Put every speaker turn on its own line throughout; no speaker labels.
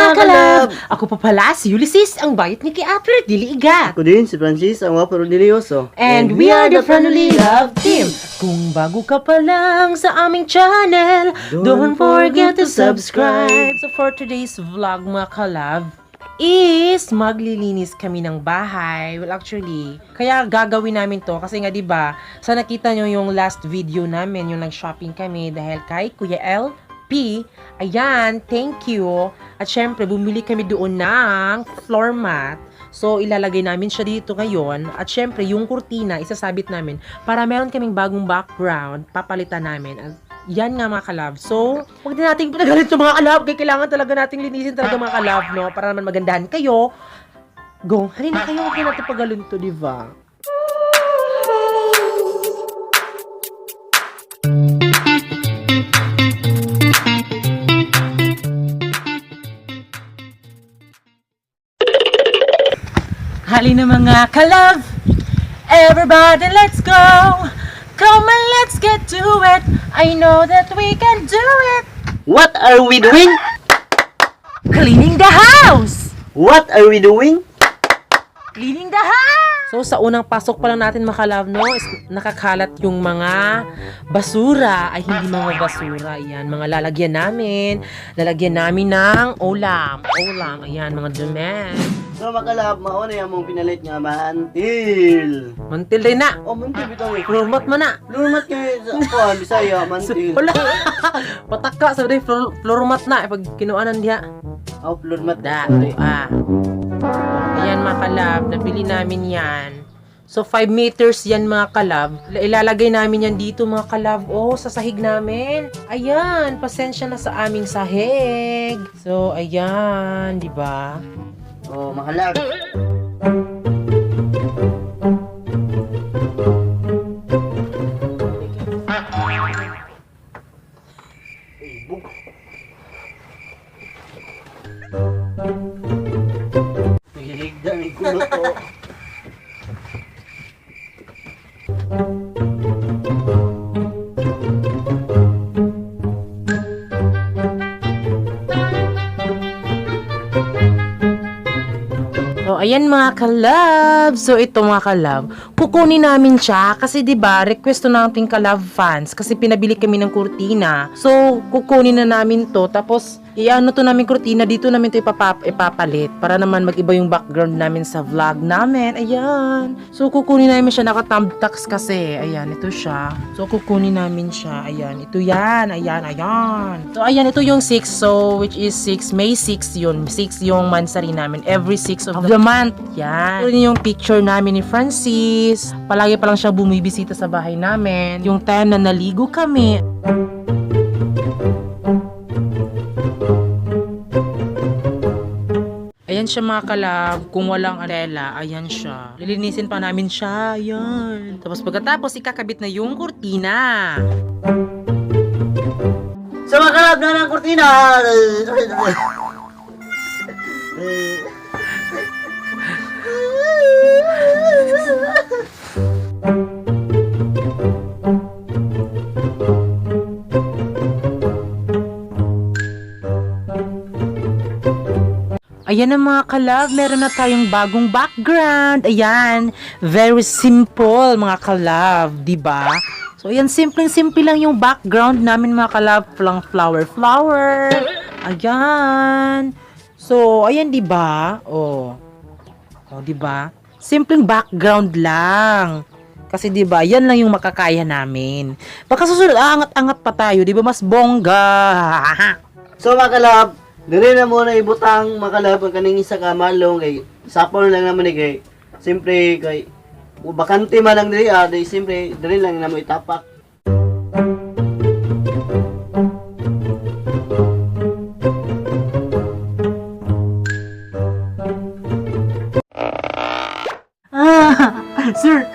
mga kalab! Ako pa pala si Ulysses, ang bayot ni Kiapler, dili igat.
Ako din, si Francis, ang waparo dilioso.
And we are the Friendly Love Team. Kung bago ka pa lang sa aming channel, don't forget to subscribe. So for today's vlog mga kalab, is maglilinis kami ng bahay. Well, actually, kaya gagawin namin to kasi nga 'di ba, sa nakita nyo yung last video namin, yung nag-shopping kami dahil kay Kuya LP. Ayan, thank you. At syempre, bumili kami doon ng floor mat. So, ilalagay namin siya dito ngayon. At syempre, yung kurtina, isasabit namin para meron kaming bagong background, papalitan namin. At yan nga mga kalab. So, huwag din natin pinagalit yung mga kalab. Kaya kailangan talaga nating linisin talaga mga kalab, no? Para naman magandahan kayo. Go, halina kayo. Huwag natin pagalin to, di ba? Halina mga kalab. Everybody, let's go. Come on, let's get to it. I know that we can do it.
What are we doing?
Cleaning the house.
What are we doing?
Cleaning the house. So, sa unang pasok pa lang natin makalab, no, is nakakalat yung mga basura. Ay, hindi mga basura. Ayan, mga lalagyan namin. Lalagyan namin ng ulam. Ulam. Ayan, mga dumi.
So makalab, mauna yung mong pinalit nga mantil.
Mantil din na.
Oh, mantil bitaw eh.
Floormat man na.
Lumat kayo sa kuhan, Bisaya, mantil.
Wala. Pataka sa day floormat na pag kinuanan diha.
Oh, lumat
Da, ito ayan mga kalab, nabili namin yan. So 5 meters yan mga kalab. Ilalagay namin yan dito mga kalab. Oh, sa sahig namin. Ayan, pasensya na sa aming sahig. So ayan, di ba?
Oh, makalab. Higdan ni kulo to.
So, ayan mga kalab. So, ito mga kalab. Kukunin namin siya kasi 'di ba request to nating kalab fans kasi pinabili kami ng kurtina. So, kukunin na namin to tapos iano to namin kurtina dito namin to ipapalit para naman mag-iba yung background namin sa vlog namin. Ayan. So, kukunin namin siya naka-thumbtacks kasi. Ayan, ito siya. So, kukunin namin siya. Ayan, ito yan. Ayan, ayan. So, ayan, ito yung 6. So, which is 6. May 6 yun. 6 yung mansari namin. Every 6 of the month. Yan. Ito yung picture namin ni Francis. Palagi pa lang siya bumibisita sa bahay namin. Yung time na naligo kami. Ayan siya mga kalab, kung walang arela, ayan siya. Lilinisin pa namin siya, ayan. Tapos pagkatapos, ikakabit na yung kurtina.
So makalab na ng kurtina.
Ayan na mga kalab, meron na tayong bagong background. Ayan, very simple mga kalab, di ba? So ayan, simple lang yung background namin mga kalab, flower. Ayan. So ayan, di ba? Oh, di ba? Simpleng background lang. Kasi 'di ba, yan lang yung makakaya namin. Baka susunod angat-angat pa tayo, 'di ba? Mas bongga.
So makalab, dili na muna ibutang makalab ang kaning isa ka malong kay sapon lang naman ni kay simpre kay bakante man lang diri di simpre dili lang na mo itapak.
Sir,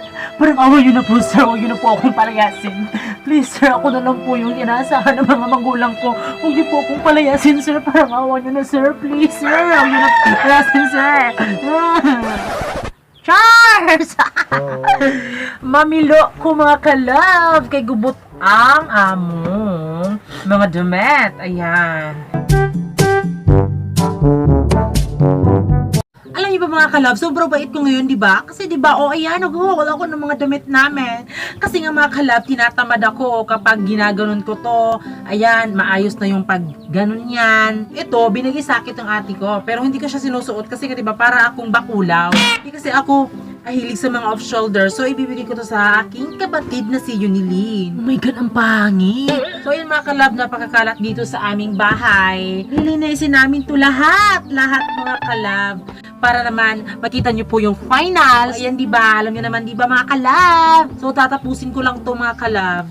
parang awa yun na po, sir. Huwag yun na po akong palayasin. Please, sir, ako na lang po yung inaasahan ng mga magulang ko. Huwag niyo po akong palayasin, sir. Parang awa nyo na, sir. Please, sir. Huwag niyo na palayasin, sir. Charles! Mamilo ko mga kalab kay gubot ang among mga damit. Ayan. mga kalab, sobrang bait ko ngayon, di ba? Kasi di ba, ayan, nag-haul ako ng mga damit namin. Kasi nga mga kalab, tinatamad ako kapag ginaganon ko to. Ayan, maayos na yung pag ganon yan. Ito, binigay sa akin ng ate ko. Pero hindi ko siya sinusuot kasi di ba, para akong bakulaw. Hindi kasi ako hilig sa mga off-shoulder. So, ibibigay ko to sa aking kapatid na si Yunilin. Oh my God, ang pangit. So, yun mga kalab, napakakalat dito sa aming bahay. Nilinisin namin to lahat. Lahat mga kalab. Para naman, makita nyo po yung finals. Ayan, di ba? Alam nyo naman, di ba mga kalab? So, tatapusin ko lang to mga kalab.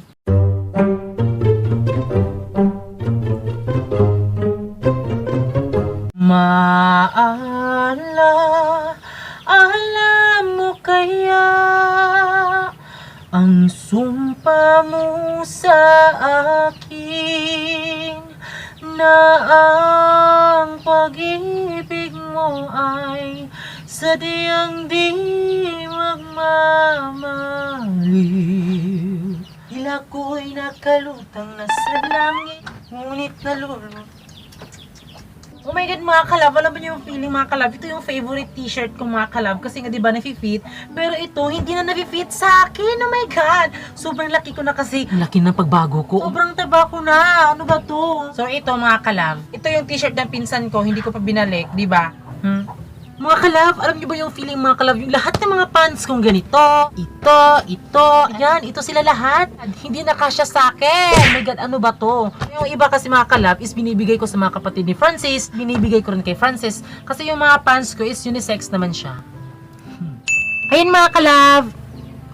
Alam mo kaya ang sumpa mo sa akin na ang pag-ibig mo ay sadyang di magmamaliw. Tila ko'y nakalutang na sa langit, ngunit nalulunod. Oh my God mga kalab, alam ba niyo yung feeling mga kalab? Ito yung favorite t-shirt ko mga kalab kasi nga diba nafi-fit. Pero ito hindi na nafi-fit sa akin. Oh my God! Sobrang laki ko na kasi. Ang laki ng pagbago ko. Sobrang taba ko na. Ano ba to? So ito mga kalab, ito yung t-shirt ng pinsan ko. Hindi ko pa binalik, diba? Mga kalab, alam niyo ba yung feeling mga kalab? Yung lahat ng mga pants kong ganito. Ito. Ayan, ito sila lahat. Hindi na kasya sa akin. Oh my God, ano ba to? Yung iba kasi mga kalab is binibigay ko sa mga kapatid ni Francis. Binibigay ko rin kay Francis. Kasi yung mga pants ko is unisex naman siya. Ayan mga kalab.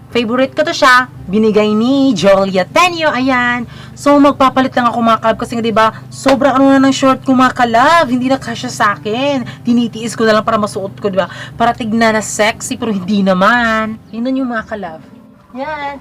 Favorite ko to siya. Binigay ni Jolia Tenyo. Ayan. So, magpapalit lang ako mga kalab. Kasi nga diba, sobrang ano na ng short ko mga kalab. Hindi na kasya sa akin. Tinitiis ko na lang para masuot ko, diba? Para tignan na sexy, pero hindi naman. Yun yung mga kalab. Yan.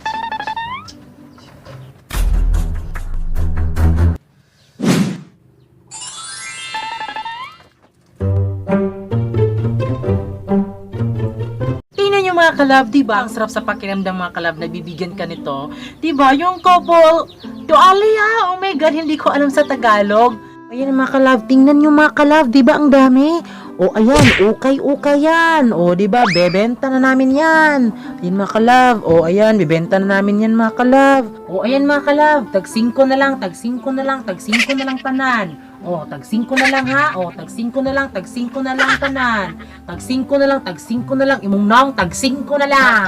Mga kalab, diba? Ang sarap sa pakiramdam mga kalab, nagbibigyan ka nito. Diba? Yung couple, Alia, oh my God, hindi ko alam sa Tagalog. Ayan mga kalab, tingnan nyo mga kalab, diba? Ang dami. O ayan, ukay yan. O diba, bebenta na namin yan. Ayan mga kalab, o ayan, bebenta na namin yan mga kalab. O ayan mga kalab, tag 5 na lang tanan. O, tag 5 na lang ha. O, tag 5 na lang tanan. Tag 5 na lang. Imong naong, tag 5 na lang.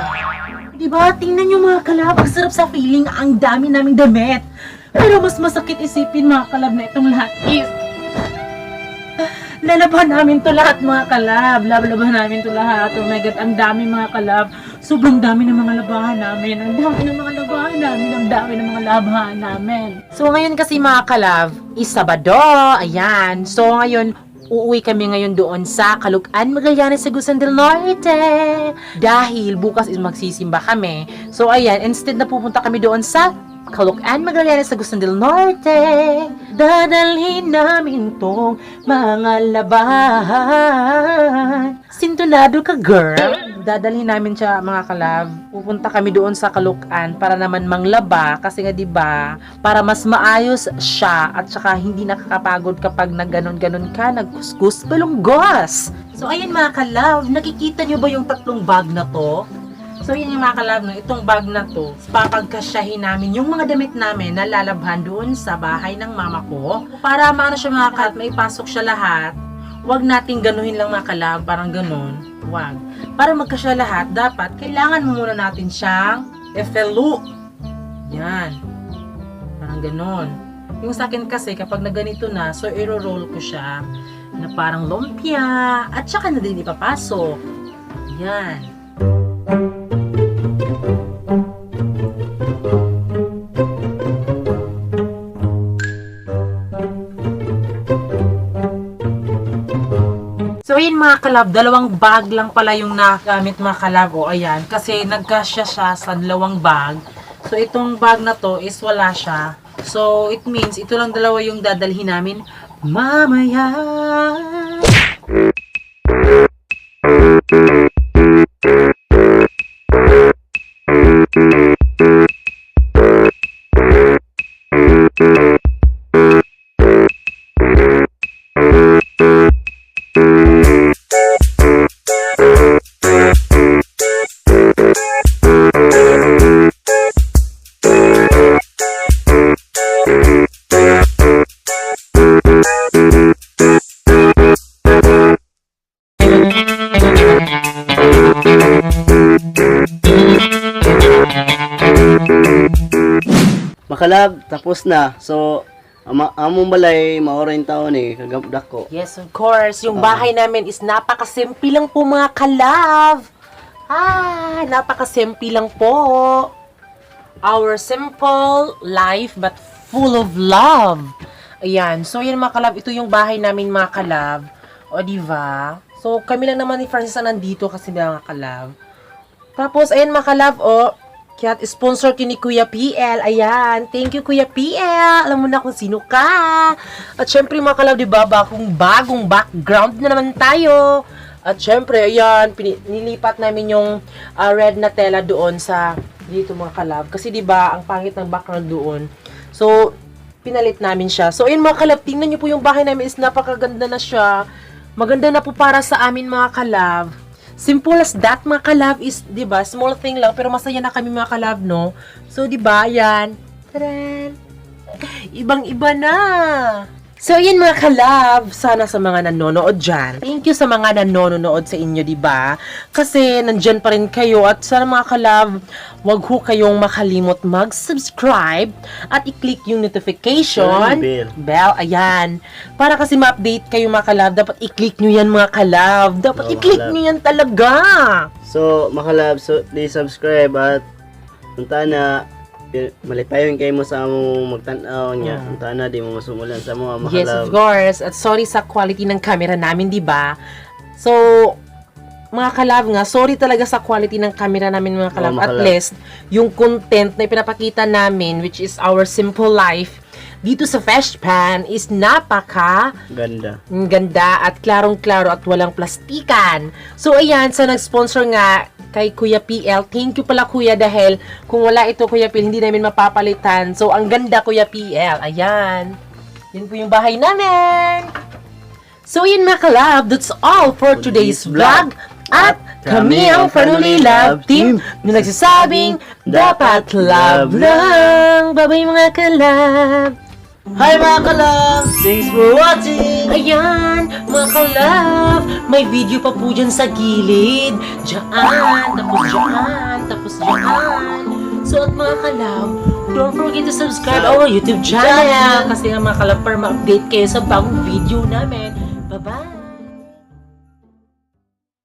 Diba? Tingnan nyo mga kalab. Ang sarap sa feeling. Ang dami naming damit. Pero mas masakit isipin mga kalab na itong lahat is lalaban namin to lahat mga kalab. Lalaban namin to lahat. Oh my God, ang dami mga kalab. Sobrang dami ng mga labahan namin. Ang dami ng mga labahan namin. Ang dami ng mga labahan namin. So ngayon kasi mga kalab, is Sabado. Ayan. So ngayon, uuwi kami ngayon doon sa Caloocan, Magallanes, Agusan del Norte. Dahil bukas is magsisimba kami. So ayan, instead na pupunta kami doon sa Caloocan, Magallanes, Agusan del Norte. Dadalhin namin tong mga labahan. Sintonado ka, girl. Dadalhin namin siya mga kalab. Pupunta kami doon sa Caloocan para naman manglaba kasi nga 'di ba, para mas maayos siya at saka hindi nakakapagod kapag nagganon-ganon ka, nagkuskus, balunggos. So ayun mga kalab, nakikita niyo ba yung tatlong bag na to? So yun yung mga kalab, no? Itong bag na to, papagkasyahin namin yung mga damit namin na lalabhan doon sa bahay ng mama ko. Para maano siya mga kalab, maipasok siya lahat. Huwag nating ganuhin lang mga kalab, parang ganun. Huwag. Para magkasya lahat, dapat kailangan mo muna natin siyang efelu. Yan. Parang ganun. Yung sa akin kasi, kapag na ganito na, so iro-roll ko siya na parang lumpia at saka na din ipapasok. Yan. So ayun mga kalab, dalawang bag lang pala yung nagamit mga kalab. O ayan, kasi nagkasya siya sa dalawang bag. So itong bag na to is wala siya. So it means ito lang dalawa yung dadalhin namin mamaya.
makalab, tapos na. So, among balay, maoray taon kagabdak ko.
Yes, of course. Yung bahay namin is napakasimple lang po mga kalab. Napakasimple lang po. Our simple life but full of love. Ayan. So, yan mga kalab. Ito yung bahay namin mga kalab. O, diba? So, kami lang naman ni Francis ang nandito kasi mga kalab. Tapos, ayan mga kalab, kaya sponsor ko ni Kuya PL. Ayan. Thank you, Kuya PL. Alam mo na kung sino ka. At syempre, mga kalab, diba, bagong background na naman tayo. At syempre, ayan, nilipat namin yung red na tela doon sa dito, mga kalab. Kasi, diba, ang pangit ng background doon. So, pinalit namin siya. So, ayun, mga kalab, tingnan niyo po yung bahay namin is napakaganda na siya. Maganda na po para sa amin, mga kalab. Simple as that, mga kalab, is, di ba, small thing lang, pero masaya na kami, mga kalab, no? So, di ba, yan. Taran! Ibang-iba na! So, yan, mga kalab, sana sa mga nanonood dyan. Thank you sa mga nanonood sa inyo, di ba? Kasi, nandyan pa rin kayo, at sana, mga kalab, wag ho kayong makalimot mag-subscribe at i-click yung notification bell, ayan. Para kasi ma-update kayo, mga kalab, dapat i-click nyo yan, mga kalab. Dapat i-click nyo yan talaga.
So, makalab, so, please subscribe at punta na, malipayon kayo mo sa among magtanaw niya. Punta na, di mo masumulan sa mga makalab.
Yes, of course. At sorry sa quality ng camera namin, di ba? So, mga kalab nga, sorry talaga sa quality ng camera namin, mga kalab. At least, yung content na ipinapakita namin, which is our simple life, dito sa Feshpan is ganda at klarong-klaro at walang plastikan. So, ayan, sa nag-sponsor nga kay Kuya PL, thank you pala, Kuya, dahil kung wala ito, Kuya PL, hindi namin mapapalitan. So, ang ganda, Kuya PL. Ayan. Yan po yung bahay namin. So, yun, mga kalab, that's all for today's vlog. At kami ang Family Love Team na nagsasabing dapat love lang. Bye-bye, mga kalab.
Hi, mga kalab! Thanks for watching!
Ayan, mga kalab, may video pa po dyan sa gilid. Diyan, tapos diyan. So, at mga kalab, don't forget to subscribe our YouTube channel. Kasi nga, mga kalab, para ma-update kayo sa bagong video namin. Bye-bye!